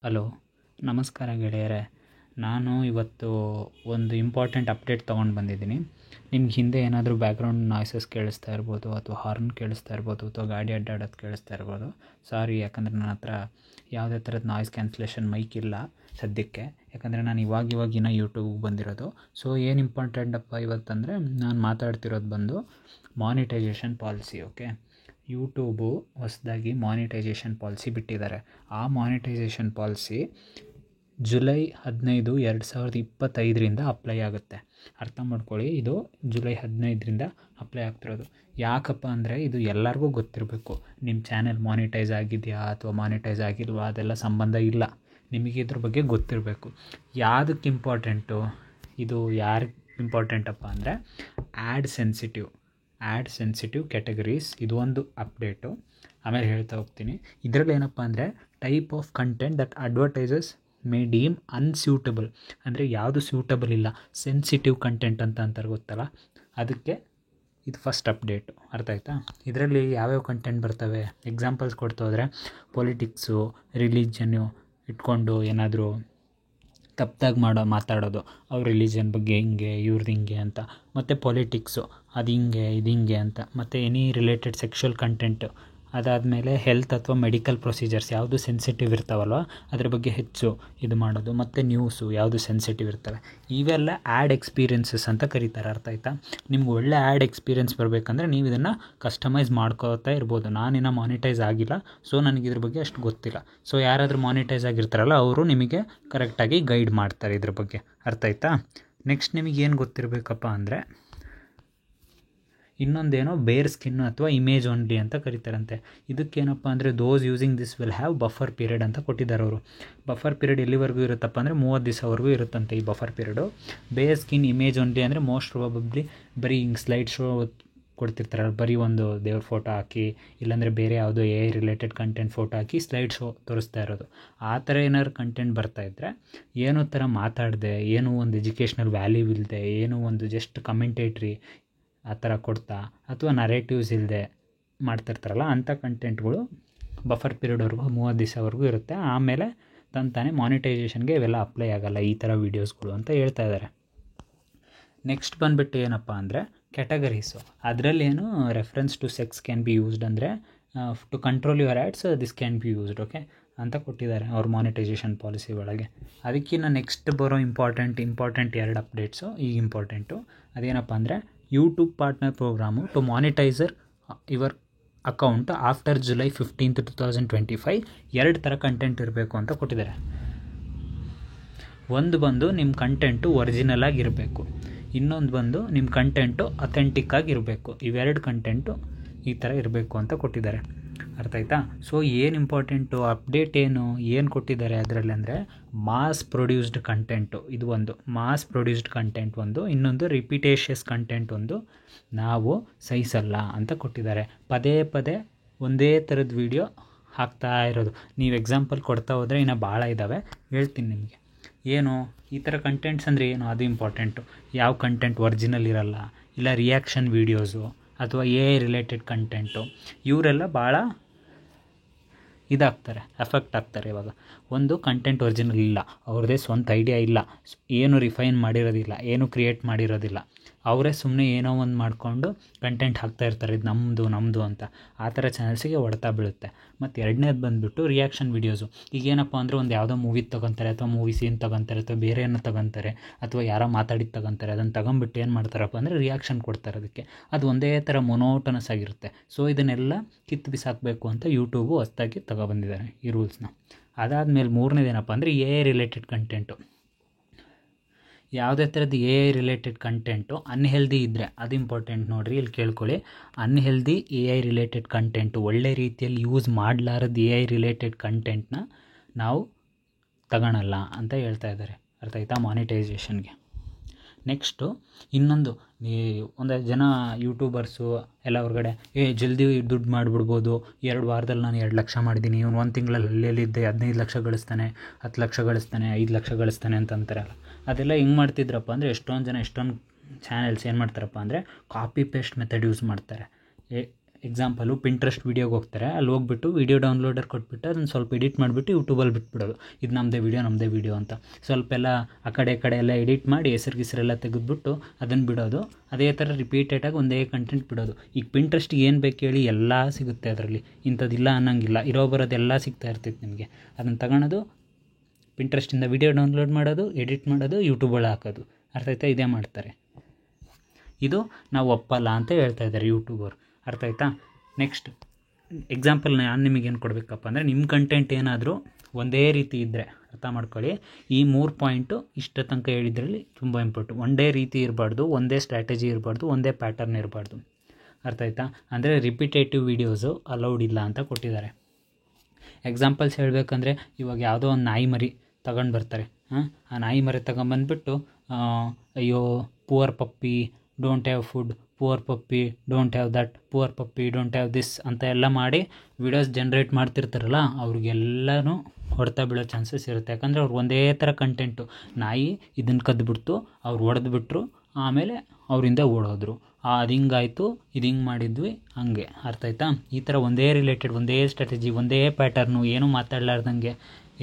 Hello, ನಮಸ್ಕಾರ ಗೆಳೆಯರೇ. ನಾನು ಇವತ್ತು ಒಂದು ಇಂಪಾರ್ಟೆಂಟ್ ಅಪ್ಡೇಟ್ ತೊಗೊಂಡು ಬಂದಿದ್ದೀನಿ. ನಿಮ್ಗೆ ಹಿಂದೆ ಏನಾದರೂ ಬ್ಯಾಕ್ಗ್ರೌಂಡ್ ನಾಯ್ಸಸ್ ಕೇಳಿಸ್ತಾ ಇರ್ಬೋದು, ಅಥವಾ ಹಾರ್ನ್ ಕೇಳಿಸ್ತಾ ಇರ್ಬೋದು, ಅಥವಾ ಗಾಡಿ ಅಡ್ಡಾಡೋದು ಕೇಳಿಸ್ತಾ ಇರ್ಬೋದು. ಸಾರಿ, ಯಾಕಂದರೆ ನನ್ನ ಹತ್ರ ಯಾವುದೇ ಥರದ ನಾಯ್ಸ್ ಕ್ಯಾನ್ಸಲೇಷನ್ ಮೈಕ್ ಇಲ್ಲ ಸದ್ಯಕ್ಕೆ. ಯಾಕಂದರೆ ನಾನು ಇವಾಗಿನ ಯೂಟ್ಯೂಬ್ಗೆ ಬಂದಿರೋದು. ಸೊ ಏನು ಇಂಪಾರ್ಟೆಂಟಪ್ಪ ಇವತ್ತಂದರೆ, ನಾನು ಮಾತಾಡ್ತಿರೋದು ಬಂದು ಮಾನಿಟೈಸೇಷನ್ ಪಾಲಿಸಿ. ಓಕೆ, ಯೂಟ್ಯೂಬು ಹೊಸದಾಗಿ ಮಾನಿಟೈಸೇಷನ್ ಪಾಲಿಸಿ ಬಿಟ್ಟಿದ್ದಾರೆ. ಆ ಮಾನಿಟೈಸೇಷನ್ ಪಾಲಿಸಿ ಜುಲೈ 15, 2025 ಅಪ್ಲೈ ಆಗುತ್ತೆ. ಅರ್ಥ ಮಾಡ್ಕೊಳ್ಳಿ, ಇದು ಜುಲೈ 15 ಅಪ್ಲೈ ಆಗ್ತಿರೋದು. ಯಾಕಪ್ಪ ಅಂದರೆ ಇದು ಎಲ್ಲರಿಗೂ ಗೊತ್ತಿರಬೇಕು. ನಿಮ್ಮ ಚಾನೆಲ್ ಮಾನಿಟೈಸ್ ಆಗಿದೆಯಾ ಅಥವಾ ಮಾನಿಟೈಸ್ ಆಗಿಲ್ವಾ ಅದೆಲ್ಲ ಸಂಬಂಧ ಇಲ್ಲ, ನಿಮಗೆ ಇದ್ರ ಬಗ್ಗೆ ಗೊತ್ತಿರಬೇಕು. ಯಾವುದಕ್ಕೆ ಇಂಪಾರ್ಟೆಂಟು ಇದು, ಯಾರಿಗೆ ಇಂಪಾರ್ಟೆಂಟಪ್ಪ ಅಂದರೆ ಆ್ಯಡ್ ಸೆನ್ಸಿಟಿವ್ ಕ್ಯಾಟಗರೀಸ್. ಇದು ಒಂದು ಅಪ್ಡೇಟು, ಆಮೇಲೆ ಹೇಳ್ತಾ ಹೋಗ್ತೀನಿ. ಇದರಲ್ಲಿ ಏನಪ್ಪ ಅಂದರೆ type of content that advertisers may deem unsuitable, ಅಂದರೆ ಯಾವುದು ಸ್ಯೂಟಬಲ್ ಇಲ್ಲ, ಸೆನ್ಸಿಟಿವ್ ಕಂಟೆಂಟ್ ಅಂತ ಅಂತಾರೆ ಗೊತ್ತಲ್ಲ, ಅದಕ್ಕೆ ಇದು ಫಸ್ಟ್ ಅಪ್ಡೇಟು. ಅರ್ಥ ಆಯ್ತಾ? ಇದರಲ್ಲಿ ಯಾವ್ಯಾವ ಕಂಟೆಂಟ್ ಬರ್ತವೆ ಎಕ್ಸಾಂಪಲ್ಸ್ ಕೊಡ್ತಾ ಹೋದರೆ, ಪೊಲಿಟಿಕ್ಸು, ರಿಲಿಜನ್ನು ಇಟ್ಕೊಂಡು ಏನಾದರೂ ತಪ್ಪಾಗಿ ಮಾತಾಡೋದು, ಅವ್ರ ರಿಲಿಜನ್ ಬಗ್ಗೆ ಹಿಂಗೆ ಇವ್ರದ್ದು ಹಿಂಗೆ ಅಂತ, ಮತ್ತು ಪೊಲಿಟಿಕ್ಸು ಅದು ಹಿಂಗೆ ಇದು ಹಿಂಗೆ ಅಂತ, ಮತ್ತು ಎನಿ ರಿಲೇಟೆಡ್ ಸೆಕ್ಷುವಲ್ ಕಂಟೆಂಟು. ಅದಾದಮೇಲೆ ಹೆಲ್ತ್ ಅಥವಾ ಮೆಡಿಕಲ್ ಪ್ರೊಸೀಜರ್ಸ್ ಯಾವುದು ಸೆನ್ಸಿಟಿವ್ ಇರ್ತಾವಲ್ವ ಅದ್ರ ಬಗ್ಗೆ ಹೆಚ್ಚು ಇದು ಮಾಡೋದು, ಮತ್ತು ನ್ಯೂಸು ಯಾವುದು ಸೆನ್ಸಿಟಿವ್ ಇರ್ತವೆ. ಇವೆಲ್ಲ ಆ್ಯಡ್ ಎಕ್ಸ್ಪೀರಿಯನ್ಸಸ್ ಅಂತ ಕರೀತಾರೆ. ಅರ್ಥ ಆಯ್ತಾ? ನಿಮ್ಗೆ ಒಳ್ಳೆ ಆ್ಯಡ್ ಎಕ್ಸ್ಪೀರಿಯನ್ಸ್ ಬರಬೇಕಂದ್ರೆ ನೀವು ಇದನ್ನು ಕಸ್ಟಮೈಸ್ ಮಾಡ್ಕೋತಾ ಇರ್ಬೋದು. ನಾನಿನ್ನು ಮಾನಿಟೈಸ್ ಆಗಿಲ್ಲ, ಸೊ ನನಗೆ ಇದ್ರ ಬಗ್ಗೆ ಅಷ್ಟು ಗೊತ್ತಿಲ್ಲ. ಸೊ ಯಾರಾದರೂ ಮಾನಿಟೈಸ್ ಆಗಿರ್ತಾರಲ್ಲ ಅವರು ನಿಮಗೆ ಕರೆಕ್ಟಾಗಿ ಗೈಡ್ ಮಾಡ್ತಾರೆ ಇದ್ರ ಬಗ್ಗೆ. ಅರ್ಥ ಆಯ್ತಾ? ನೆಕ್ಸ್ಟ್ ನಿಮಗೆ ಏನು ಗೊತ್ತಿರಬೇಕಪ್ಪ ಅಂದರೆ, ಇನ್ನೊಂದೇನೋ ಬೇರ್ ಸ್ಕಿನ್ ಅಥವಾ ಇಮೇಜ್ ಓನ್ಲಿ ಅಂತ ಕರೀತಾರಂತೆ. ಇದಕ್ಕೇನಪ್ಪ ಅಂದರೆ those using this will have buffer period ಅಂತ ಕೊಟ್ಟಿದ್ದಾರೆ ಅವರು. ಬಫರ್ ಪೀರಿಯಡ್ ಎಲ್ಲಿವರೆಗೂ ಇರುತ್ತಪ್ಪ ಅಂದರೆ 30 ದಿವಸವರೆಗೂ ಇರುತ್ತಂತೆ ಈ ಬಫರ್ ಪೀರಿಯಡು. ಬೇರ್ ಸ್ಕಿನ್ ಇಮೇಜ್ ಓನ್ಲಿ ಅಂದರೆ ಮೋಸ್ಟ್ ಪ್ರಾಬಬ್ಲಿ ಬರೀ ಹಿಂಗೆ ಸ್ಲೈಡ್ ಶೋ ಕೊಡ್ತಿರ್ತಾರಲ್ಲ, ಬರೀ ಒಂದು ದೇವ್ರ ಫೋಟೋ ಹಾಕಿ, ಇಲ್ಲಾಂದರೆ ಬೇರೆ ಯಾವುದೋ AI ರಿಲೇಟೆಡ್ ಕಂಟೆಂಟ್ ಫೋಟೋ ಹಾಕಿ ಸ್ಲೈಡ್ ಶೋ ತೋರಿಸ್ತಾ ಇರೋದು. ಆ ಥರ ಏನಾದ್ರು ಕಂಟೆಂಟ್ ಬರ್ತಾಯಿದ್ರೆ, ಏನೋ ಥರ ಮಾತಾಡದೆ, ಏನೋ ಒಂದು ಎಜುಕೇಷ್ನಲ್ ವ್ಯಾಲ್ಯೂ ಇಲ್ಲದೆ, ಏನೋ ಒಂದು ಜಸ್ಟ್ ಕಮೆಂಟೇಟ್ರಿ ಆ ಥರ ಕೊಡ್ತಾ, ಅಥವಾ ನರೇಟಿವ್ಸ್ ಇಲ್ಲದೆ ಮಾಡ್ತಿರ್ತಾರಲ್ಲ ಅಂಥ ಕಂಟೆಂಟ್ಗಳು ಬಫರ್ ಪೀರಿಯಡ್ವರೆಗೂ 30 ದಿವಸವರೆಗೂ ಇರುತ್ತೆ. ಆಮೇಲೆ ತಾನೇ ಮಾನಿಟೈಸೇಷನ್ಗೆ ಇವೆಲ್ಲ ಅಪ್ಲೈ ಆಗೋಲ್ಲ ಈ ಥರ ವೀಡಿಯೋಸ್ಗಳು ಅಂತ ಹೇಳ್ತಾ ಇದ್ದಾರೆ. ನೆಕ್ಸ್ಟ್ ಬಂದುಬಿಟ್ಟು ಏನಪ್ಪ ಅಂದರೆ ಕ್ಯಾಟಗರೀಸು. ಅದರಲ್ಲೇನು reference to sex can be used, ಅಂದರೆ to control your ads this can be used. Okay ಅಂತ ಕೊಟ್ಟಿದ್ದಾರೆ ಅವ್ರ ಮಾನಿಟೈಸೇಷನ್ ಪಾಲಿಸಿ ಒಳಗೆ. ಅದಕ್ಕಿಂತ ನೆಕ್ಸ್ಟ್ ಬರೋ ಇಂಪಾರ್ಟೆಂಟ್ 2 ಅಪ್ಡೇಟ್ಸು ಈಗ ಇಂಪಾರ್ಟೆಂಟು. ಅದೇನಪ್ಪ ಅಂದರೆ YouTube partner programme to monetiser your account after July 15, 2025. 2 ಥರ ಕಂಟೆಂಟ್ ಇರಬೇಕು ಅಂತ ಕೊಟ್ಟಿದ್ದಾರೆ. ಒಂದು ಬಂದು ನಿಮ್ಮ ಕಂಟೆಂಟು ಒರಿಜಿನಲ್ ಆಗಿರಬೇಕು, ಇನ್ನೊಂದು ಬಂದು ನಿಮ್ಮ ಕಂಟೆಂಟು ಅಥೆಂಟಿಕ್ ಆಗಿರಬೇಕು. ಇವೆರಡು ಕಂಟೆಂಟು ಈ ಥರ ಇರಬೇಕು ಅಂತ ಕೊಟ್ಟಿದ್ದಾರೆ. ಅರ್ಥ ಆಯ್ತಾ? ಸೊ ಏನು ಇಂಪಾರ್ಟೆಂಟು ಅಪ್ಡೇಟ್ ಏನು ಕೊಟ್ಟಿದ್ದಾರೆ ಅದರಲ್ಲಿ ಅಂದರೆ, ಮಾಸ್ ಪ್ರೊಡ್ಯೂಸ್ಡ್ ಕಂಟೆಂಟು ಇದು ಒಂದು, ಮಾಸ್ ಪ್ರೊಡ್ಯೂಸ್ಡ್ ಕಂಟೆಂಟ್ ಒಂದು, ಇನ್ನೊಂದು ರಿಪಿಟೇಷಿಯಸ್ ಕಂಟೆಂಟ್ ಒಂದು ನಾವು ಸಹಿಸಲ್ಲ ಅಂತ ಕೊಟ್ಟಿದ್ದಾರೆ. ಪದೇ ಒಂದೇ ಥರದ ವೀಡಿಯೋ ಹಾಕ್ತಾ ಇರೋದು. ನೀವು ಎಕ್ಸಾಂಪಲ್ ಕೊಡ್ತಾ ಹೋದರೆ ಇನ್ನೂ ಭಾಳ ಇದ್ದಾವೆ, ಹೇಳ್ತೀನಿ ನಿಮಗೆ. ಏನು ಈ ಥರ ಕಂಟೆಂಟ್ಸ್ ಅಂದರೆ ಏನು, ಅದು ಇಂಪಾರ್ಟೆಂಟು. ಯಾವ ಕಂಟೆಂಟ್ ಒರಿಜಿನಲ್ ಇರಲ್ಲ, ಇಲ್ಲ ರಿಯಾಕ್ಷನ್ ವೀಡಿಯೋಸು ಅಥವಾ AI ರಿಲೇಟೆಡ್ ಕಂಟೆಂಟು, ಇವರೆಲ್ಲ ಭಾಳ ಇದಾಗ್ತಾರೆ, ಎಫೆಕ್ಟ್ ಆಗ್ತಾರೆ. ಇವಾಗ ಒಂದು ಕಂಟೆಂಟ್ ಒರಿಜಿನಲ್ ಇಲ್ಲ, ಅವ್ರದ್ದೇ ಸ್ವಂತ ಐಡಿಯಾ ಇಲ್ಲ, ಏನು ರಿಫೈನ್ ಮಾಡಿರೋದಿಲ್ಲ, ಏನು ಕ್ರಿಯೇಟ್ ಮಾಡಿರೋದಿಲ್ಲ, ಅವರೇ ಸುಮ್ಮನೆ ಏನೋ ಒಂದು ಮಾಡಿಕೊಂಡು ಕಂಟೆಂಟ್ ಹಾಕ್ತಾ ಇರ್ತಾರೆ, ಇದು ನಮ್ಮದು ಅಂತ. ಆ ಥರ ಚಾನಲ್ಸಿಗೆ ಹೊಡೆತ ಬೀಳುತ್ತೆ. ಮತ್ತು ಎರಡನೇದು ಬಂದುಬಿಟ್ಟು ರಿಯಾಕ್ಷನ್ ವೀಡಿಯೋಸು. ಈಗೇನಪ್ಪ ಅಂದರೆ ಒಂದು ಯಾವುದೋ ಮೂವಿ ತೊಗೊತಾರೆ, ಅಥವಾ ಮೂವಿ ಸೀನ್ ತೊಗೊತಾರೆ, ಅಥವಾ ಬೇರೆ ಏನೋ ತೊಗೊತಾರೆ, ಅಥವಾ ಯಾರೋ ಮಾತಾಡಿದ್ದು ತೊಗೊತಾರೆ. ಅದನ್ನು ತೊಗೊಂಬಿಟ್ಟು ಏನು ಮಾಡ್ತಾರಪ್ಪ ಅಂದರೆ ರಿಯಾಕ್ಷನ್ ಕೊಡ್ತಾರೆ ಅದಕ್ಕೆ. ಅದು ಒಂದೇ ಥರ ಮೊನೋಟನಸ್ ಆಗಿರುತ್ತೆ. ಸೊ ಇದನ್ನೆಲ್ಲ ಕಿತ್ತು ಬಿಸಾಕಬೇಕು ಅಂತ ಯೂಟ್ಯೂಬು ಹೊಸದಾಗಿ ತಗೊಬಂದಿದ್ದಾರೆ ಈ ರೂಲ್ಸ್ನ. ಅದಾದಮೇಲೆ 3ನೇದೇನಪ್ಪ ಅಂದರೆ AI ರಿಲೇಟೆಡ್ ಕಂಟೆಂಟು. ಯಾವುದೇ ಥರದ್ದು AI ರಿಲೇಟೆಡ್ ಕಂಟೆಂಟು ಅನ್ಹೆಲ್ದಿ ಇದ್ದರೆ ಅದು ಇಂಪಾರ್ಟೆಂಟ್. ನೋಡಿರಿ, ಇಲ್ಲಿ ಕೇಳ್ಕೊಳ್ಳಿ. ಅನ್ಹೆಲ್ದಿ AI ರಿಲೇಟೆಡ್ ಕಂಟೆಂಟು, ಒಳ್ಳೆ ರೀತಿಯಲ್ಲಿ ಯೂಸ್ ಮಾಡಲಾರದ್ದು AI ರಿಲೇಟೆಡ್ ಕಂಟೆಂಟ್ನ ನಾವು ತಗೊಳಲ್ಲ ಅಂತ ಹೇಳ್ತಾ ಇದ್ದಾರೆ. ಅರ್ಥ ಆಯ್ತಾ? ಮಾನಿಟೈಸೇಷನ್ಗೆ. ನೆಕ್ಸ್ಟು ಇನ್ನೊಂದು, ಒಂದಷ್ಟು ಜನ ಯೂಟ್ಯೂಬರ್ಸು ಎಲ್ಲ ಹೊರಗಡೆ ಜಲ್ದಿ ದುಡ್ಡು ಮಾಡಿಬಿಡ್ಬೋದು, 2 ವಾರದಲ್ಲಿ ನಾನು 2 ಲಕ್ಷ ಮಾಡಿದ್ದೀನಿ, ಇವನು 1 ತಿಂಗಳಲ್ಲಿ ಹಳ್ಳಿಯಲ್ಲಿದ್ದೆ 15 ಲಕ್ಷ ಗಳಿಸ್ತಾನೆ, 10 ಲಕ್ಷ ಗಳಿಸ್ತಾನೆ, 5 ಲಕ್ಷ ಗಳಿಸ್ತಾನೆ ಅಂತ ಅಂತಾರಲ್ಲ. ಅದೆಲ್ಲ ಹೆಂಗೆ ಮಾಡ್ತಿದ್ರಪ್ಪ ಅಂದರೆ, ಎಷ್ಟೊಂದು ಚಾನೆಲ್ಸ್ ಏನು ಮಾಡ್ತಾರಪ್ಪ ಅಂದರೆ ಕಾಪಿ ಪೇಸ್ಟ್ ಮೆಥಡ್ ಯೂಸ್ ಮಾಡ್ತಾರೆ. ಎಕ್ಸಾಂಪಲು ಪಿಂಟ್ರೆಸ್ಟ್ ವೀಡಿಯೋಗೆ ಹೋಗ್ತಾರೆ, ಅಲ್ಲಿ ಹೋಗ್ಬಿಟ್ಟು ವೀಡಿಯೋ ಡೌನ್ಲೋಡರ್ ಕೊಟ್ಬಿಟ್ಟು ಅದನ್ನು ಸ್ವಲ್ಪ ಎಡಿಟ್ ಮಾಡಿಬಿಟ್ಟು ಯೂಟ್ಯೂಬಲ್ಲಿ ಬಿಟ್ಬಿಡೋದು, ಇದು ನಮ್ಮದೇ ವೀಡಿಯೋ ಅಂತ ಸ್ವಲ್ಪ ಎಲ್ಲ ಆ ಕಡೆ ಎಲ್ಲ ಎಡಿಟ್ ಮಾಡಿ ಹೆಸರೆಲ್ಲ ತೆಗೆದುಬಿಟ್ಟು ಅದನ್ನು ಬಿಡೋದು. ಅದೇ ಥರ ರಿಪೀಟೆಡಾಗಿ ಒಂದೇ ಕಂಟೆಂಟ್ ಬಿಡೋದು. ಈಗ ಪಿಂಟ್ರೆಸ್ಟ್ಗೆ ಏನು ಬೇಕು ಹೇಳಿ ಎಲ್ಲ ಸಿಗುತ್ತೆ ಅದರಲ್ಲಿ, ಇಂಥದ್ದಿಲ್ಲ ಅನ್ನೋಂಗಿಲ್ಲ, ಬರೋದೆಲ್ಲ ಸಿಗ್ತಾ ಇರ್ತೈತೆ ನಿಮಗೆ. ಅದನ್ನು ತಗೊಳೋದು, ಪಿಂಟ್ರೆಸ್ಟಿಂದ ವೀಡಿಯೋ ಡೌನ್ಲೋಡ್ ಮಾಡೋದು, ಎಡಿಟ್ ಮಾಡೋದು, ಯೂಟ್ಯೂಬಲ್ಲಿ ಹಾಕೋದು. ಅರ್ಥ ಆಯ್ತಾ? ಇದೇ ಮಾಡ್ತಾರೆ. ಇದು ನಾವು ಒಪ್ಪಲ್ಲ ಅಂತ ಹೇಳ್ತಾ ಇದ್ದಾರೆ ಯೂಟ್ಯೂಬರ್. ಅರ್ಥ ಆಯ್ತಾ? ನೆಕ್ಸ್ಟ್ ಎಕ್ಸಾಂಪಲ್ ನಾನು ನಿಮಗೇನು ಕೊಡಬೇಕಪ್ಪ ಅಂದರೆ, ನಿಮ್ಮ ಕಂಟೆಂಟ್ ಏನಾದರೂ ಒಂದೇ ರೀತಿ ಇದ್ದರೆ ಅರ್ಥ ಮಾಡ್ಕೊಳ್ಳಿ. ಈ 3 ಪಾಯಿಂಟು ಇಷ್ಟ ತನಕ ಹೇಳಿದ್ರಲ್ಲಿ ತುಂಬ ಇಂಪಾರ್ಟೆಂಟ್. ಒಂದೇ ರೀತಿ ಇರಬಾರ್ದು, ಒಂದೇ ಸ್ಟ್ರಾಟಜಿ ಇರಬಾರ್ದು, ಒಂದೇ ಪ್ಯಾಟರ್ನ್ ಇರಬಾರ್ದು. ಅರ್ಥ ಆಯ್ತಾ? ಅಂದರೆ ರಿಪಿಟೇಟಿವ್ ವೀಡಿಯೋಸು ಅಲೌಡ್ ಇಲ್ಲ ಅಂತ ಕೊಟ್ಟಿದ್ದಾರೆ. ಎಕ್ಸಾಂಪಲ್ಸ್ ಹೇಳಬೇಕಂದ್ರೆ, ಇವಾಗ ಯಾವುದೋ ಒಂದು ನಾಯಿ ಮರಿ ತಗೊಂಡು ಬರ್ತಾರೆ. ಆ ನಾಯಿ ಮರಿ ತಗೊಂಬಂದ್ಬಿಟ್ಟು ಅಯ್ಯೋ poor Pappi don't have food, poor Pappi don't have that, poor Pappi don't have this ಅಂತ ಎಲ್ಲ ಮಾಡಿ ವೀಡಿಯೋಸ್ ಜನ್ರೇಟ್ ಮಾಡ್ತಿರ್ತಾರಲ್ಲ, ಅವ್ರಿಗೆಲ್ಲನೂ ಹೊಡೆತ ಬೀಳೋ ಚಾನ್ಸಸ್ ಇರುತ್ತೆ. ಯಾಕಂದರೆ ಅವ್ರು ಒಂದೇ ಥರ ಕಂಟೆಂಟು, ನಾಯಿ ಇದನ್ನು ಕದ್ದುಬಿಡ್ತು, ಅವ್ರು ಹೊಡೆದ್ಬಿಟ್ರು, ಆಮೇಲೆ ಅವರಿಂದ ಓಡೋದ್ರು, ಅದು ಹಿಂಗಾಯಿತು, ಇದು ಹಿಂಗೆ ಮಾಡಿದ್ವಿ, ಹಂಗೆ. ಅರ್ಥ ಆಯ್ತಾ? ಈ ಥರ ಒಂದೇ ರಿಲೇಟೆಡ್, ಒಂದೇ ಸ್ಟ್ರಾಟಜಿ, ಒಂದೇ ಪ್ಯಾಟರ್ನು, ಏನೂ ಮಾತಾಡಲಾರ್ದಂಗೆ,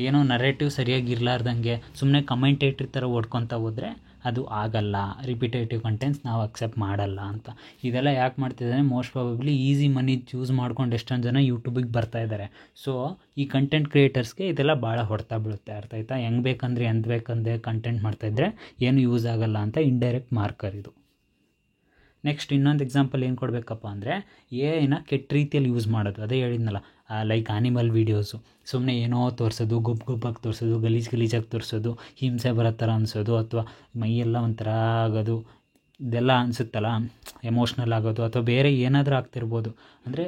ಏನೋ ನರೇಟಿವ್ ಸರಿಯಾಗಿ ಇರಲಾರ್ದಂಗೆ ಸುಮ್ಮನೆ ಕಮೆಂಟೇಟ್ರ್ ಥರ ಓಡ್ಕೊತ ಹೋದರೆ ಅದು ಆಗಲ್ಲ. ರಿಪಿಟೇಟಿವ್ ಕಂಟೆಂಟ್ಸ್ ನಾವು ಅಕ್ಸೆಪ್ಟ್ ಮಾಡಲ್ಲ ಅಂತ. ಇದೆಲ್ಲ ಯಾಕೆ ಮಾಡ್ತಿದ್ದಾರೆ? Most probably easy money choose ಮಾಡ್ಕೊಂಡು ಎಷ್ಟೊಂದು ಜನ ಯೂಟ್ಯೂಬಿಗೆ ಬರ್ತಾಯಿದ್ದಾರೆ. ಸೊ ಈ ಕಂಟೆಂಟ್ ಕ್ರಿಯೇಟರ್ಸ್ಗೆ ಇದೆಲ್ಲ ಭಾಳ ಹೊಡ್ತಾ ಬೀಳುತ್ತೆ. ಅರ್ಥ ಆಯ್ತಾ? ಹೆಂಗೆ ಬೇಕಂದ್ರೆ ಎಂತ ಬೇಕಂದ್ರೆ ಕಂಟೆಂಟ್ ಮಾಡ್ತಾಯಿದ್ರೆ ಏನು ಯೂಸ್ ಆಗಲ್ಲ ಅಂತ ಇಂಡೈರೆಕ್ಟ್ ಮಾರ್ಕರ್ ಇದು. ನೆಕ್ಸ್ಟ್ ಇನ್ನೊಂದು ಎಕ್ಸಾಂಪಲ್ ಏನು ಕೊಡಬೇಕಪ್ಪ ಅಂದರೆ, ಏನ ಕೆಟ್ಟ ರೀತಿಯಲ್ಲಿ ಯೂಸ್ ಮಾಡೋದು. ಅದೇ ಹೇಳಿದ್ನಲ್ಲ, ಲೈಕ್ ಆನಿಮಲ್ ವೀಡಿಯೋಸು, ಸುಮ್ಮನೆ ಏನೋ ತೋರಿಸೋದು, ಗುಬ್ಬಾಗಿ ತೋರಿಸೋದು, ಗಲೀಜಾಗಿ ತೋರಿಸೋದು, ಹಿಂಸೆ ಬರೋ ಥರ ಅನಿಸೋದು, ಅಥವಾ ಮೈಯೆಲ್ಲ ಒಂಥರ ಆಗೋದು, ಇದೆಲ್ಲ ಅನಿಸುತ್ತಲ್ಲ, ಎಮೋಷ್ನಲ್ ಆಗೋದು, ಅಥವಾ ಬೇರೆ ಏನಾದರೂ ಆಗ್ತಿರ್ಬೋದು. ಅಂದರೆ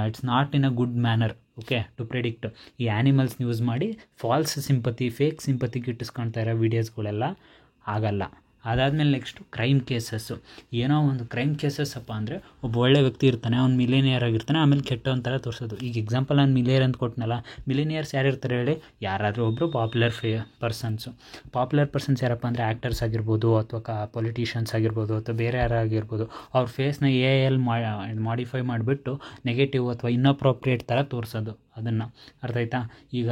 it's not in a good manner to predict. ಈ ಆ್ಯನಿಮಲ್ಸ್ನ ಯೂಸ್ ಮಾಡಿ ಫಾಲ್ಸ್ ಸಿಂಪತಿ, ಫೇಕ್ ಸಿಂಪತಿ ಗಿಟ್ಟಿಸ್ಕೊಳ್ತಾ ಇರೋ ವೀಡಿಯೋಸ್ಗಳೆಲ್ಲ ಆಗಲ್ಲ. ಅದಾದಮೇಲೆ ನೆಕ್ಸ್ಟು ಕ್ರೈಮ್ ಕೇಸಸ್ಸು. ಏನೋ ಒಂದು ಕ್ರೈಮ್ ಕೇಸಸ್ಸಪ್ಪ ಅಂದರೆ, ಒಬ್ಬ ಒಳ್ಳೆ ವ್ಯಕ್ತಿ ಇರ್ತಾನೆ, ಅವ್ನು ಮಿಲಿನಿಯರ್ ಆಗಿರ್ತಾನೆ, ಆಮೇಲೆ ಕೆಟ್ಟವನ ಥರ ತೋರಿಸೋದು. ಈಗ ಎಕ್ಸಾಂಪಲ್ ನಾನು ಮಿಲಿಯರ್ ಅಂತ ಕೊಟ್ಟನಲ್ಲ, ಮಿಲಿನಿಯರ್ಸ್ ಯಾರು ಇರ್ತಾರೆ ಹೇಳಿ? ಯಾರಾದರೂ ಒಬ್ಬರು ಪಾಪ್ಯುಲರ್ ಪರ್ಸನ್ಸ್ ಯಾರಪ್ಪ ಅಂದರೆ ಆ್ಯಕ್ಟರ್ಸ್ ಆಗಿರ್ಬೋದು, ಅಥವಾ ಪೊಲಿಟಿಷಿಯನ್ಸ್ ಆಗಿರ್ಬೋದು, ಅಥವಾ ಬೇರೆ ಯಾರಾಗಿರ್ಬೋದು. ಅವ್ರ ಫೇಸ್ನ AI ಮಾಡಿಫೈ ಮಾಡಿಬಿಟ್ಟು ನೆಗೆಟಿವ್ ಅಥವಾ ಇನ್ಅಪ್ರೋಪ್ರಿಯೇಟ್ ಥರ ತೋರಿಸೋದು ಅದನ್ನು. ಅರ್ಥ ಆಯ್ತಾ? ಈಗ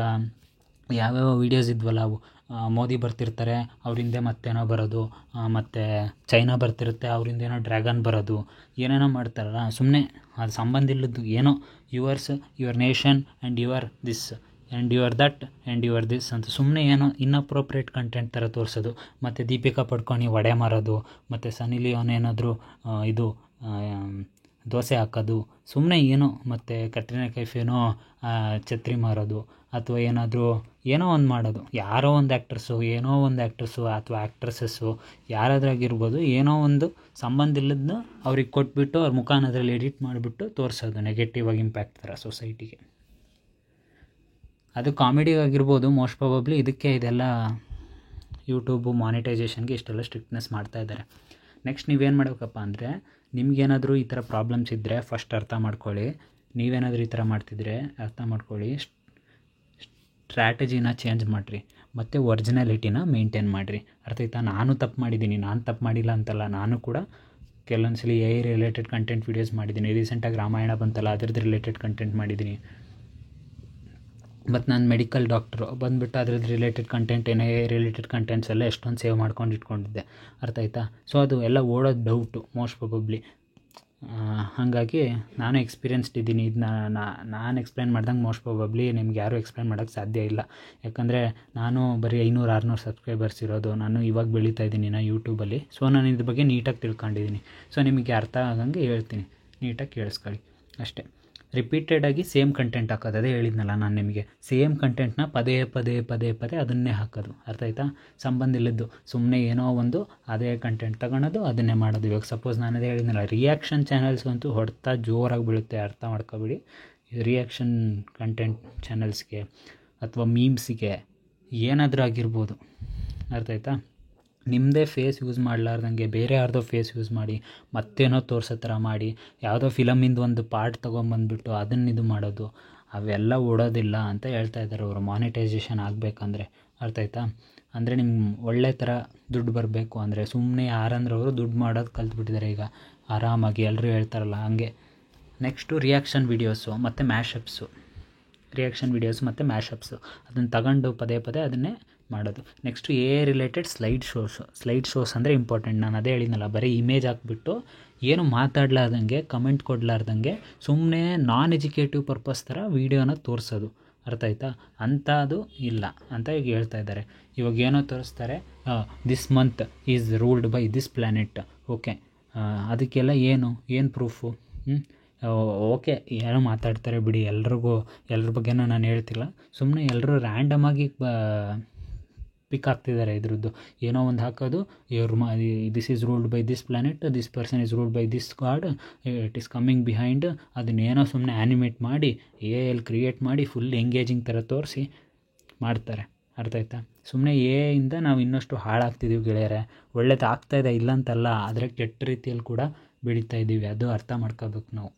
ಯಾವ್ಯಾವ ವೀಡಿಯೋಸ್ ಇದ್ವಲ್ಲ ಅವು, ಮೋದಿ ಬರ್ತಿರ್ತಾರೆ, ಅವರಿಂದೆ ಮತ್ತೇನೋ ಬರೋದು, ಮತ್ತು ಚೈನಾ ಬರ್ತಿರುತ್ತೆ, ಅವರಿಂದ ಏನೋ ಡ್ರ್ಯಾಗನ್ ಬರೋದು, ಏನೇನೋ ಮಾಡ್ತಾರಲ್ಲ ಸುಮ್ಮನೆ, ಅದು ಸಂಬಂಧ ಇಲ್ಲದ್ದು ಏನೋ, your nation and your this and your that and your this ಅಂತ ಸುಮ್ಮನೆ ಏನೋ ಇನ್ಅಪ್ರೋಪ್ರಿಯೇಟ್ ಕಂಟೆಂಟ್ ಥರ ತೋರಿಸೋದು. ಮತ್ತು ದೀಪಿಕಾ ಪಡ್ಕೋಣಿ ವಡೆ ಮಾರೋದು, ಮತ್ತು ಸನ್ನಿ ಲಿಯೋನ್ ಏನಾದರೂ ದೋಸೆ ಹಾಕೋದು, ಸುಮ್ಮನೆ ಏನೋ, ಮತ್ತು ಕಟ್ರಿನಾ ಕೈಫ್ ಏನೋ ಛತ್ರಿ ಮಾರೋದು, ಅಥವಾ ಏನೋ ಒಂದು ಮಾಡೋದು. ಯಾರೋ ಒಂದು ಆ್ಯಕ್ಟರ್ಸು ಅಥವಾ ಆ್ಯಕ್ಟ್ರೆಸ್ಸಸ್ಸು ಯಾರಾದ್ರಾಗಿರ್ಬೋದು, ಏನೋ ಒಂದು ಸಂಬಂಧ ಇಲ್ಲದನ್ನ ಅವ್ರಿಗೆ ಕೊಟ್ಬಿಟ್ಟು ಅವ್ರ ಮುಖಾನ ಅದರಲ್ಲಿ ಎಡಿಟ್ ಮಾಡಿಬಿಟ್ಟು ತೋರಿಸೋದು, ನೆಗೆಟಿವ್ ಆಗಿ ಇಂಪ್ಯಾಕ್ಟ್ ಥರ ಸೊಸೈಟಿಗೆ. ಅದು ಕಾಮಿಡಿಗಾಗಿರ್ಬೋದು ಮೋಸ್ಟ್ ಪ್ರಾಬಬ್ಲಿ. ಇದಕ್ಕೆ ಇದೆಲ್ಲ ಯೂಟ್ಯೂಬು ಮಾನಿಟೈಸೇಷನ್ಗೆ ಇಷ್ಟೆಲ್ಲ ಸ್ಟ್ರಿಕ್ಟ್ನೆಸ್ ಮಾಡ್ತಾಯಿದ್ದಾರೆ. ನೆಕ್ಸ್ಟ್ ನೀವೇನು ಮಾಡಬೇಕಪ್ಪ ಅಂದರೆ, ನಿಮಗೇನಾದರೂ ಈ ಥರ ಪ್ರಾಬ್ಲಮ್ಸ್ ಇದ್ದರೆ ಫಸ್ಟ್ ಅರ್ಥ ಮಾಡ್ಕೊಳ್ಳಿ. ನೀವೇನಾದರೂ ಈ ಥರ ಮಾಡ್ತಿದ್ರೆ ಅರ್ಥ ಮಾಡ್ಕೊಳ್ಳಿ, ಸ್ಟ್ರ್ಯಾಟಜಿನ ಚೇಂಜ್ ಮಾಡಿರಿ, ಮತ್ತು ಒರಿಜಿನಾಲಿಟಿನ ಮೇಂಟೈನ್ ಮಾಡಿರಿ. ಅರ್ಥ ಆಯ್ತಾ? ನಾನು ತಪ್ಪು ಮಾಡಿಲ್ಲ ಅಂತಲ್ಲ, ನಾನು ಕೂಡ ಕೆಲವೊಂದ್ಸಲಿ AI ರಿಲೇಟೆಡ್ ಕಂಟೆಂಟ್ ವೀಡಿಯೋಸ್ ಮಾಡಿದ್ದೀನಿ. ರೀಸೆಂಟಾಗಿ ರಾಮಾಯಣ ಬಂತಲ್ಲ, ಅದ್ರದ್ದು ರಿಲೇಟೆಡ್ ಕಂಟೆಂಟ್ ಮಾಡಿದ್ದೀನಿ. ಮತ್ತು ನಾನು ಮೆಡಿಕಲ್ ಡಾಕ್ಟ್ರು ಬಂದುಬಿಟ್ಟು ಅದ್ರದ್ದು related content, AI related contents ಎಲ್ಲ ಎಷ್ಟೊಂದು ಸೇವ್ ಮಾಡ್ಕೊಂಡು ಇಟ್ಕೊಂಡಿದ್ದೆ. ಅರ್ಥ ಆಯ್ತಾ? ಸೊ ಅದು ಎಲ್ಲ ಓಡೋದು ಡೌಟು ಮೋಸ್ಟ್ ಪ್ರಾಬಬ್ಲಿ. ಹಾಗಾಗಿ ನಾನು ಎಕ್ಸ್ಪೀರಿಯನ್ಸ್ಡ್ ಇದ್ದೀನಿ. ಇದನ್ನ ನಾನು ಎಕ್ಸ್ಪ್ಲೈನ್ ಮಾಡ್ದಂಗೆ ಮೋಸ್ಟ್ ಪ್ರಾಬಬ್ಲಿ ನಿಮ್ಗೆ ಯಾರೂ ಎಕ್ಸ್ಪ್ಲೈನ್ ಮಾಡೋಕ್ಕೆ ಸಾಧ್ಯ ಇಲ್ಲ. ಯಾಕಂದರೆ ನಾನು ಬರೀ 500-600 ಸಬ್ಸ್ಕ್ರೈಬರ್ಸ್ ಇರೋದು, ನಾನು ಇವಾಗ ಬೆಳೀತಾ ಇದ್ದೀನಿ ಯೂಟ್ಯೂಬಲ್ಲಿ. ಸೊ ನಾನು ಇದ್ರ ಬಗ್ಗೆ ನೀಟಾಗಿ ತಿಳ್ಕೊಂಡಿದ್ದೀನಿ. ಸೊ ನಿಮಗೆ ಅರ್ಥ ಆಗಂಗೆ ಹೇಳ್ತೀನಿ, ನೀಟಾಗಿ ಕೇಳಿಸ್ಕೊಳ್ಳಿ ಅಷ್ಟೇ. ರಿಪೀಟೆಡಾಗಿ ಸೇಮ್ ಕಂಟೆಂಟ್ ಹಾಕೋದು, ಅದೇ ಹೇಳಿದ್ನಲ್ಲ ನಾನು ನಿಮಗೆ, ಸೇಮ್ ಕಂಟೆಂಟ್ನ ಪದೇ ಅದನ್ನೇ ಹಾಕೋದು. ಅರ್ಥ ಆಯ್ತಾ? ಸಂಬಂಧ ಇಲ್ಲದ್ದು ಸುಮ್ಮನೆ ಏನೋ ಒಂದು ಅದೇ ಕಂಟೆಂಟ್ ತಗೊಳೋದು, ಅದನ್ನೇ ಮಾಡೋದು. ಇವಾಗ ಸಪೋಸ್ ನಾನು ಅದೇ ಹೇಳಿದ್ನಲ್ಲ, ರಿಯಾಕ್ಷನ್ ಚಾನಲ್ಸ್ಗಂತೂ ಹೊಡ್ತಾ ಜೋರಾಗಿ ಬೀಳುತ್ತೆ. ಅರ್ಥ ಮಾಡ್ಕೊಬಿಡಿ. ರಿಯಾಕ್ಷನ್ ಕಂಟೆಂಟ್ ಚಾನಲ್ಸ್ಗೆ ಅಥವಾ ಮೀಮ್ಸಿಗೆ ಏನಾದರೂ ಆಗಿರ್ಬೋದು. ಅರ್ಥ ಆಯ್ತಾ? ನಿಮ್ಮದೇ ಫೇಸ್ ಯೂಸ್ ಮಾಡಲಾರ್ದಂಗೆ ಬೇರೆ ಯಾರ್ದೋ ಫೇಸ್ ಯೂಸ್ ಮಾಡಿ ಮತ್ತೇನೋ ತೋರಿಸೋ ಥರ ಮಾಡಿ, ಯಾವುದೋ ಫಿಲಮಿಂದು ಒಂದು ಪಾರ್ಟ್ ತೊಗೊಂಬಂದ್ಬಿಟ್ಟು ಅದನ್ನು ಇದು ಮಾಡೋದು, ಅವೆಲ್ಲ ಓಡೋದಿಲ್ಲ ಅಂತ ಹೇಳ್ತಾ ಇದ್ದಾರೆ ಅವರು, ಮಾನಿಟೈಸೇಷನ್ ಆಗಬೇಕಂದ್ರೆ. ಅರ್ಥ ಆಯ್ತಾ? ಅಂದರೆ ನಿಮ್ಗೆ ಒಳ್ಳೆ ಥರ ದುಡ್ಡು ಬರಬೇಕು ಅಂದರೆ ಸುಮ್ಮನೆ ಯಾರಂದ್ರೆ ಅವರು ದುಡ್ಡು ಮಾಡೋದು ಕಲ್ತ್ಬಿಟ್ಟಿದ್ದಾರೆ ಈಗ ಆರಾಮಾಗಿ. ಎಲ್ಲರೂ ಹೇಳ್ತಾರಲ್ಲ ಹಂಗೆ, ನೆಕ್ಸ್ಟು ರಿಯಾಕ್ಷನ್ ವೀಡಿಯೋಸು ಮತ್ತು ಮ್ಯಾಶಪ್ಸು ಅದನ್ನು ತಗೊಂಡು ಪದೇ ಅದನ್ನೇ ಮಾಡೋದು. ನೆಕ್ಸ್ಟು ರಿಲೇಟೆಡ್ ಸ್ಲೈಡ್ ಶೋಸ್ ಅಂದರೆ ಇಂಪಾರ್ಟೆಂಟ್. ನಾನು ಅದೇ ಹೇಳಿದ್ನಲ್ಲ, ಬರೀ ಇಮೇಜ್ ಹಾಕ್ಬಿಟ್ಟು ಏನು ಮಾತಾಡಲಾರ್ದಂಗೆ, ಕಮೆಂಟ್ ಕೊಡಲಾರ್ದಂಗೆ ಸುಮ್ಮನೆ ನಾನ್ ಎಜುಕೇಟಿವ್ ಪರ್ಪಸ್ ಥರ ವೀಡಿಯೋನ ತೋರಿಸೋದು. ಅರ್ಥ ಆಯ್ತಾ? ಅಂಥದ್ದು ಇಲ್ಲ ಅಂತ ಈಗ ಹೇಳ್ತಾ ಇದ್ದಾರೆ. ಇವಾಗ ಏನೋ ತೋರಿಸ್ತಾರೆ, this month is ruled by this planet. Okay, ಅದಕ್ಕೆಲ್ಲ ಏನು ಪ್ರೂಫು? ಓಕೆ, ಏನೋ ಮಾತಾಡ್ತಾರೆ ಬಿಡಿ, ಎಲ್ರ ಬಗ್ಗೆನೂ ನಾನು ಹೇಳ್ತಿಲ್ಲ. ಸುಮ್ಮನೆ ಎಲ್ಲರೂ ರ್ಯಾಂಡಮಾಗಿ ಪಿಕ್ ಆಗ್ತಿದ್ದಾರೆ ಇದ್ರದ್ದು. ಏನೋ ಒಂದು ಹಾಕೋದು, this is ruled by this planet, this person is ruled by this god, it is coming behind. ಅದನ್ನೇನೋ ಸುಮ್ಮನೆ ಆ್ಯನಿಮೇಟ್ ಮಾಡಿ ಕ್ರಿಯೇಟ್ ಮಾಡಿ ಫುಲ್ ಎಂಗೇಜಿಂಗ್ ಥರ ತೋರಿಸಿ ಮಾಡ್ತಾರೆ. ಅರ್ಥ ಆಯ್ತಾ? ಸುಮ್ಮನೆ ಇಂದ ನಾವು ಇನ್ನಷ್ಟು ಹಾಳಾಗ್ತಿದ್ದೀವಿ ಗೆಳೆಯರೆ. ಒಳ್ಳೇದು ಆಗ್ತಾಯಿದೆ ಇಲ್ಲ ಅಂತಲ್ಲ, ಆದರೆ ಕೆಟ್ಟ ರೀತಿಯಲ್ಲಿ ಕೂಡ ಬೆಳೀತಾ ಇದ್ದೀವಿ. ಅದು ಅರ್ಥ ಮಾಡ್ಕೋಬೇಕು ನಾವು.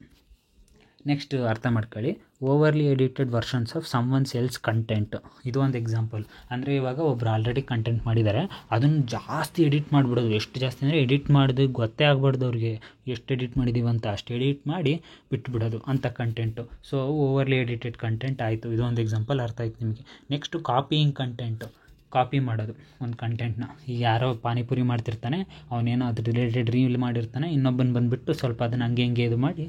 ನೆಕ್ಸ್ಟ್ ಅರ್ಥ ಮಾಡ್ಕೊಳ್ಳಿ, overly edited versions of someone's else content. ಇದು ಒಂದು ಎಕ್ಸಾಂಪಲ್. ಅಂದರೆ ಇವಾಗ ಒಬ್ರು ಆಲ್ರೆಡಿ ಕಂಟೆಂಟ್ ಮಾಡಿದ್ದಾರೆ, ಅದನ್ನು ಜಾಸ್ತಿ ಎಡಿಟ್ ಮಾಡಿಬಿಡೋದು. ಎಷ್ಟು ಜಾಸ್ತಿ ಅಂದರೆ ಎಡಿಟ್ ಮಾಡೋದು ಗೊತ್ತೇ ಆಗ್ಬಾರ್ದು ಅವ್ರಿಗೆ ಎಷ್ಟು ಎಡಿಟ್ ಮಾಡಿದ್ದೀವಿ ಅಂತ. ಅಷ್ಟು ಎಡಿಟ್ ಮಾಡಿ ಬಿಟ್ಬಿಡೋದು ಅಂಥ content. So overly edited content ಆಯಿತು. ಇದೊಂದು ಎಕ್ಸಾಂಪಲ್. ಅರ್ಥ ಆಯ್ತು ನಿಮಗೆ. Next copying content. ಕಾಪಿ ಮಾಡೋದು ಒಂದು ಕಂಟೆಂಟ್ನ. ಈಗ ಯಾರೋ ಪಾನಿಪುರಿ ಮಾಡ್ತಿರ್ತಾನೆ, ಅವನೇನೋ ಅದ್ರ ರಿಲೇಟೆಡ್ ರೀಲ್ ಮಾಡಿರ್ತಾನೆ, ಇನ್ನೊಬ್ಬನ ಬಂದುಬಿಟ್ಟು ಸ್ವಲ್ಪ ಅದನ್ನು ಹಂಗೆ ಇದು ಮಾಡಿ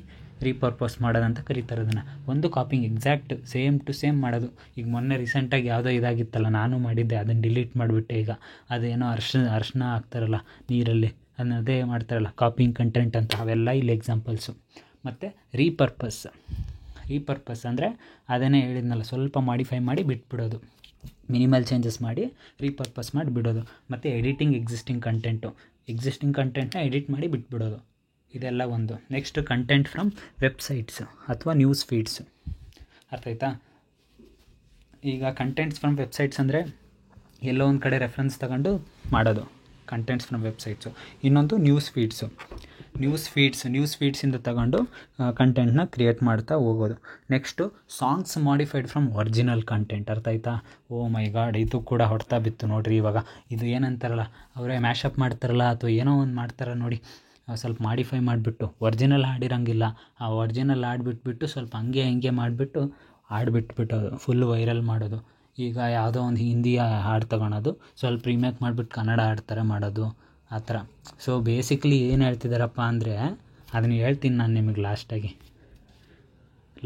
ರೀಪರ್ಪಸ್ ಮಾಡೋದಂತ ಕರೀತಾರೆ ಅದನ್ನು. ಒಂದು copying, exact same to same ಮಾಡೋದು. ಈಗ ಮೊನ್ನೆ ರೀಸೆಂಟಾಗಿ ಯಾವುದೋ ಇದಾಗಿತ್ತಲ್ಲ, ನಾನು ಮಾಡಿದ್ದೆ, ಅದನ್ನು ಡಿಲೀಟ್ ಮಾಡಿಬಿಟ್ಟೆ. ಈಗ ಅದೇನೋ ಅರ್ಶಿನ ಹಾಕ್ತಾರಲ್ಲ ನೀರಲ್ಲಿ, ಅದೇ ಮಾಡ್ತಾರಲ್ಲ ಕಾಪಿಂಗ್ ಕಂಟೆಂಟ್ ಅಂತ. ಅವೆಲ್ಲ ಇಲ್ಲಿ ಎಕ್ಸಾಂಪಲ್ಸು. ಮತ್ತು ರೀಪರ್ಪಸ್ ಅಂದರೆ ಅದನ್ನೇ ಹೇಳಿದ್ನಲ್ಲ, ಸ್ವಲ್ಪ ಮಾಡಿಫೈ ಮಾಡಿ ಬಿಟ್ಬಿಡೋದು, ಮಿನಿಮಲ್ ಚೇಂಜಸ್ ಮಾಡಿ ರೀಪರ್ಪಸ್ ಮಾಡಿ ಬಿಡೋದು. ಮತ್ತು ಎಡಿಟಿಂಗ್ ಎಕ್ಸಿಸ್ಟಿಂಗ್ ಕಂಟೆಂಟ್ನ ಎಡಿಟ್ ಮಾಡಿ ಬಿಟ್ಬಿಡೋದು. ಇದೆಲ್ಲ ಒಂದು. ನೆಕ್ಸ್ಟ್ ಕಂಟೆಂಟ್ ಫ್ರಮ್ ವೆಬ್ಸೈಟ್ಸ್ ಅಥವಾ ನ್ಯೂಸ್ ಫೀಡ್ಸು. ಅರ್ಥ ಆಯ್ತಾ? ಈಗ ಕಂಟೆಂಟ್ಸ್ ಫ್ರಮ್ ವೆಬ್ಸೈಟ್ಸ್ ಅಂದರೆ ಎಲ್ಲೋ ಒಂದು ಕಡೆ ರೆಫರೆನ್ಸ್ ತಗೊಂಡು ಮಾಡೋದು, ಕಂಟೆಂಟ್ಸ್ ಫ್ರಮ್ ವೆಬ್ಸೈಟ್ಸು. ಇನ್ನೊಂದು ನ್ಯೂಸ್ ಫೀಡ್ಸಿಂದ ತಗೊಂಡು ಕಂಟೆಂಟ್ನ ಕ್ರಿಯೇಟ್ ಮಾಡ್ತಾ ಹೋಗೋದು. Next songs modified from original content. ಅರ್ಥ ಆಯ್ತಾ? ಓ ಮೈ ಗಾಡ್, ಇದು ಕೂಡ ಹೊಡ್ತಾ ಬಿತ್ತು ನೋಡಿರಿ. ಇವಾಗ ಇದು ಏನಂತಾರಲ್ಲ, ಅವರೇ ಮ್ಯಾಶಪ್ ಮಾಡ್ತಾರಲ್ಲ ಅಥವಾ ಏನೋ ಒಂದು ಮಾಡ್ತಾರ ನೋಡಿ, ಸ್ವಲ್ಪ ಮಾಡಿಫೈ ಮಾಡಿಬಿಟ್ಟು ಒರಿಜಿನಲ್ ಹಾಡಿರೋಂಗಿಲ್ಲ, ಆ ಒರಿಜಿನಲ್ ಹಾಡ್ಬಿಟ್ಬಿಟ್ಟು ಸ್ವಲ್ಪ ಹಂಗೆ ಮಾಡಿಬಿಟ್ಟು ಹಾಡ್ಬಿಟ್ಬಿಟ್ಟೋದು, ಫುಲ್ ವೈರಲ್ ಮಾಡೋದು. ಈಗ ಯಾವುದೋ ಒಂದು ಹಿಂದಿ ಹಾಡು ತಗೊಳೋದು, ಸ್ವಲ್ಪ ರೀಮೇಕ್ ಮಾಡಿಬಿಟ್ಟು ಕನ್ನಡ ಹಾಡು ಥರ ಮಾಡೋದು, ಆ ಥರ. ಸೊ ಬೇಸಿಕ್ಲಿ ಏನು ಹೇಳ್ತಿದ್ದಾರಪ್ಪ ಅಂದರೆ, ಅದನ್ನು ಹೇಳ್ತೀನಿ ನಾನು ನಿಮಗೆ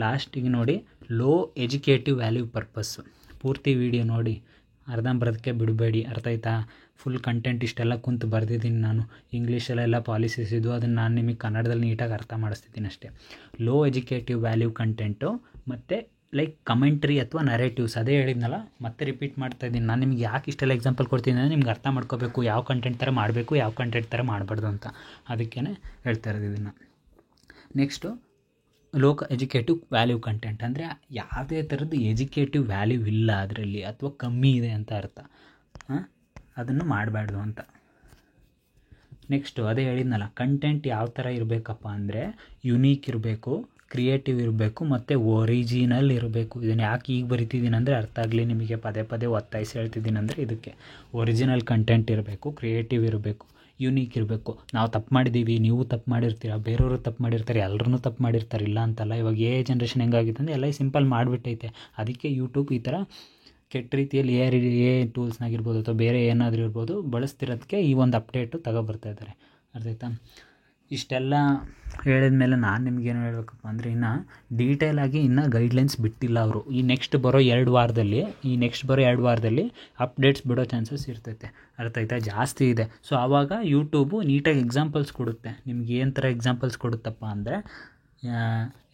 ಲಾಸ್ಟಿಗೆ ನೋಡಿ. Low executive value purpose. ಪೂರ್ತಿ ವೀಡಿಯೋ ನೋಡಿ, ಅರ್ಧಂಬರ್ಧಕ್ಕೆ ಬಿಡಬೇಡಿ. ಅರ್ಥ ಆಯ್ತಾ? ಫುಲ್ ಕಂಟೆಂಟ್ ಇಷ್ಟೆಲ್ಲ ಕುಂತು ಬರೆದಿದ್ದೀನಿ ನಾನು. ಇಂಗ್ಲೀಷಲ್ಲೆಲ್ಲ ಪಾಲಿಸೀಸ್ ಇದು, ಅದನ್ನು ನಾನು ನಿಮಗೆ ಕನ್ನಡದಲ್ಲಿ ನೀಟಾಗಿ ಅರ್ಥ ಮಾಡಿಸ್ತಿದ್ದೀನಿ ಅಷ್ಟೇ. ಲೋ ಎಜುಕೇಟಿವ್ ವ್ಯಾಲ್ಯೂ ಕಂಟೆಂಟು ಮತ್ತು ಲೈಕ್ ಕಮೆಂಟ್ರಿ ಅಥವಾ ನರೇಟಿವ್ಸ್. ಅದೇ ಹೇಳಿದ್ನಲ್ಲ, ಮತ್ತೆ ರಿಪೀಟ್ ಮಾಡ್ತಾಯಿದ್ದೀನಿ. ನಾನು ನಿಮ್ಗೆ ಯಾಕೆ ಇಷ್ಟೆಲ್ಲ ಎಕ್ಸಾಂಪಲ್ ಕೊಡ್ತೀನಿ ಅಂದರೆ ನಿಮ್ಗೆ ಅರ್ಥ ಮಾಡ್ಕೋಬೇಕು, ಯಾವ ಕಂಟೆಂಟ್ ಥರ ಮಾಡಬೇಕು, ಯಾವ ಕಂಟೆಂಟ್ ಥರ ಮಾಡಬಾರ್ದು ಅಂತ. ಅದಕ್ಕೇ ಹೇಳ್ತಾ ಇರೋದು ಇದನ್ನು. Next low executive value content ಅಂದರೆ ಯಾವುದೇ ಥರದ್ದು ಎಜುಕೇಟಿವ್ ವ್ಯಾಲ್ಯೂ ಇಲ್ಲ ಅದರಲ್ಲಿ, ಅಥವಾ ಕಮ್ಮಿ ಇದೆ ಅಂತ ಅರ್ಥ. ಅದನ್ನು ಮಾಡಬಾರ್ದು ಅಂತ. ನೆಕ್ಸ್ಟು ಅದೇ ಹೇಳಿದ್ನಲ್ಲ, ಕಂಟೆಂಟ್ ಯಾವ ಥರ ಇರಬೇಕಪ್ಪ ಅಂದರೆ ಯುನೀಕ್ ಇರಬೇಕು, ಕ್ರಿಯೇಟಿವ್ ಇರಬೇಕು ಮತ್ತು ಒರಿಜಿನಲ್ ಇರಬೇಕು. ಇದನ್ನು ಯಾಕೆ ಈಗ ಬರಿತಿದ್ದೀನಿ ಅಂದರೆ ಅರ್ಥ ಆಗಲಿ ನಿಮಗೆ, ಪದೇ ಒತ್ತಾಯಿಸಿ ಹೇಳ್ತಿದ್ದೀನಿ ಅಂದರೆ ಇದಕ್ಕೆ. ಒರಿಜಿನಲ್ ಕಂಟೆಂಟ್ ಇರಬೇಕು, ಕ್ರಿಯೇಟಿವ್ ಇರಬೇಕು, ಯುನೀಕ್ ಇರಬೇಕು. ನಾವು ತಪ್ಪು ಮಾಡಿದ್ದೀವಿ, ನೀವು ತಪ್ಪು ಮಾಡಿರ್ತೀರ, ಬೇರೆಯವರು ತಪ್ಪು ಮಾಡಿರ್ತಾರೆ, ಎಲ್ಲರೂ ತಪ್ಪು ಮಾಡಿರ್ತಾರೆ, ಇಲ್ಲ ಅಂತಲ್ಲ. ಇವಾಗ ಜನ್ರೇಷನ್ ಹೆಂಗಾಗಿತ್ತು ಅಂದರೆ ಎಲ್ಲ ಸಿಂಪಲ್ ಮಾಡಿಬಿಟ್ಟೈತೆ. ಅದಕ್ಕೆ ಯೂಟ್ಯೂಬ್ ಈ ಥರ ಕೆಟ್ಟ ರೀತಿಯಲ್ಲಿ ಟೂಲ್ಸ್ನಾಗಿರ್ಬೋದು ಅಥವಾ ಬೇರೆ ಏನಾದರೂ ಇರ್ಬೋದು ಬಳಸ್ತಿರೋದಕ್ಕೆ ಈ ಒಂದು ಅಪ್ಡೇಟು ತಗೊಬರ್ತಾಯಿದ್ದಾರೆ. ಅರ್ಥ ಆಯ್ತಾ? ಇಷ್ಟೆಲ್ಲ ಹೇಳಿದ ಮೇಲೆ ನಾನು ನಿಮಗೇನು ಹೇಳಬೇಕಪ್ಪ ಅಂದರೆ, ಇನ್ನು ಡೀಟೇಲಾಗಿ ಇನ್ನೂ ಗೈಡ್ಲೈನ್ಸ್ ಬಿಟ್ಟಿಲ್ಲ ಅವರು. ಈ ನೆಕ್ಸ್ಟ್ ಬರೋ 2 ವಾರದಲ್ಲಿ ಅಪ್ಡೇಟ್ಸ್ ಬಿಡೋ ಚಾನ್ಸಸ್ ಇರ್ತೈತೆ. ಅರ್ಥ ಆಯ್ತಾ? ಜಾಸ್ತಿ ಇದೆ. ಸೊ ಆವಾಗ ಯೂಟ್ಯೂಬು ನೀಟಾಗಿ ಎಕ್ಸಾಂಪಲ್ಸ್ ಕೊಡುತ್ತೆ. ನಿಮ್ಗೆ ಏನು ಥರ ಎಕ್ಸಾಂಪಲ್ಸ್ ಕೊಡುತ್ತಪ್ಪ ಅಂದರೆ,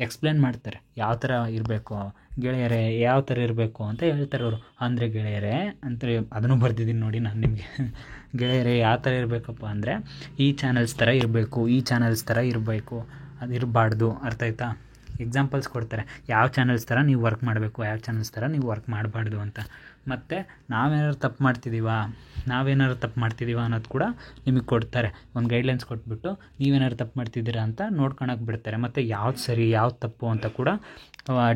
ಎಕ್ಸ್ಪ್ಲೇನ್ ಮಾಡ್ತಾರೆ ಯಾವ ಥರ ಇರಬೇಕು ಗೆಳೆಯರೇ, ಯಾವ ಥರ ಇರಬೇಕು ಅಂತ ಹೇಳ್ತಾರೆ ಅವರು. ಅಂದರೆ ಗೆಳೆಯರೇ ಅಂತ ಅದನ್ನು ಬರ್ದಿದ್ದೀನಿ ನೋಡಿ ನಾನು ನಿಮಗೆ. ಗೆಳೆಯರೇ ಯಾವ ಥರ ಇರಬೇಕಪ್ಪ ಅಂದರೆ, ಈ ಚಾನಲ್ಸ್ ಥರ ಇರಬೇಕು, ಈ ಚಾನಲ್ಸ್ ಥರ ಇರಬೇಕು, ಅದು ಇರಬಾರ್ದು. ಅರ್ಥ ಆಯ್ತಾ? ಎಕ್ಸಾಂಪಲ್ಸ್ ಕೊಡ್ತಾರೆ, ಯಾವ ಚಾನಲ್ಸ್ ಥರ ನೀವು ವರ್ಕ್ ಮಾಡಬೇಕು, ಯಾವ ಚಾನಲ್ಸ್ ಥರ ನೀವು ವರ್ಕ್ ಮಾಡಬಾರ್ದು ಅಂತ. ಮತ್ತು ನಾವೇನಾದ್ರು ತಪ್ಪು ಮಾಡ್ತಿದ್ದೀವಾ ಅನ್ನೋದು ಕೂಡ ನಿಮಗೆ ಕೊಡ್ತಾರೆ. ಒಂದು ಗೈಡ್ಲೈನ್ಸ್ ಕೊಟ್ಬಿಟ್ಟು ನೀವೇನಾದ್ರು ತಪ್ಪು ಮಾಡ್ತಿದ್ದೀರಾ ಅಂತ ನೋಡ್ಕೊಳಕ್ಕೆ ಬಿಡ್ತಾರೆ. ಮತ್ತು ಯಾವ್ದು ಸರಿ ಯಾವ್ದು ತಪ್ಪು ಅಂತ ಕೂಡ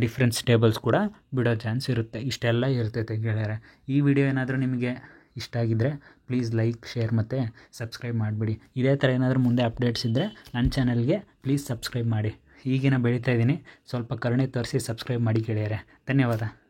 ಡಿಫ್ರೆನ್ಸ್ ಟೇಬಲ್ಸ್ ಕೂಡ ಬಿಡೋ ಚಾನ್ಸ್ ಇರುತ್ತೆ. ಇಷ್ಟೆಲ್ಲ ಇರ್ತೈತೆ ಗೆಳೆಯರೆ. ಈ ವಿಡಿಯೋ ಏನಾದರೂ ನಿಮಗೆ ಇಷ್ಟ ಆಗಿದ್ದರೆ ಪ್ಲೀಸ್ ಲೈಕ್, ಶೇರ್ ಮತ್ತು ಸಬ್ಸ್ಕ್ರೈಬ್ ಮಾಡಿಬಿಡಿ. ಇದೇ ಥರ ಏನಾದರೂ ಮುಂದೆ ಅಪ್ಡೇಟ್ಸ್ ಇದ್ದರೆ ನನ್ನ ಚಾನಲ್ಗೆ ಪ್ಲೀಸ್ ಸಬ್ಸ್ಕ್ರೈಬ್ ಮಾಡಿ. ಈಗಿನ ಬೆಳೀತಾ ಇದ್ದೀನಿ. ಸ್ವಲ್ಪ ಕರುಣೆ ತೋರಿಸಿ ಸಬ್ಸ್ಕ್ರೈಬ್ ಮಾಡಿ ಗೆಳೆಯರೆ. ಧನ್ಯವಾದ.